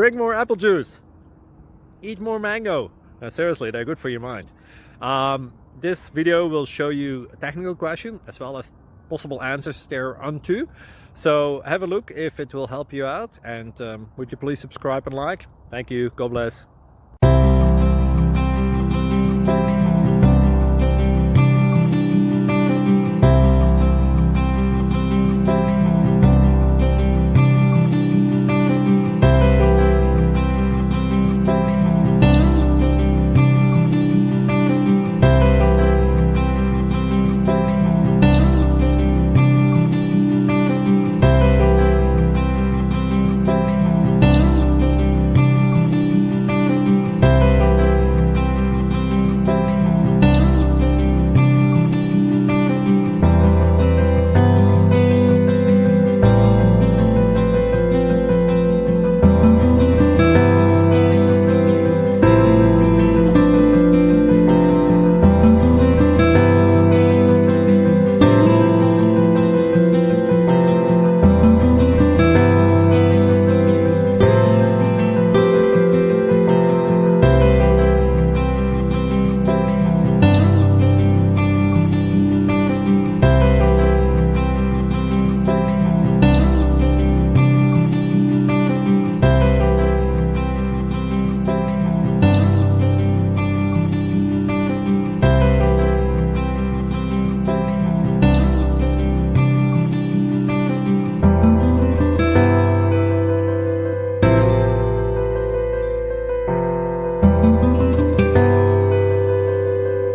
Drink more apple juice. Eat more mango. No, seriously, they're good for your mind. This video will show you a technical question as well as possible answers thereunto. So have a look if it will help you out, and would you please subscribe and like? Thank you. God bless.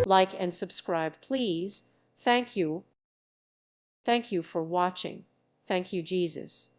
Like and subscribe, please. Thank you. Thank you for watching. Thank you, Jesus.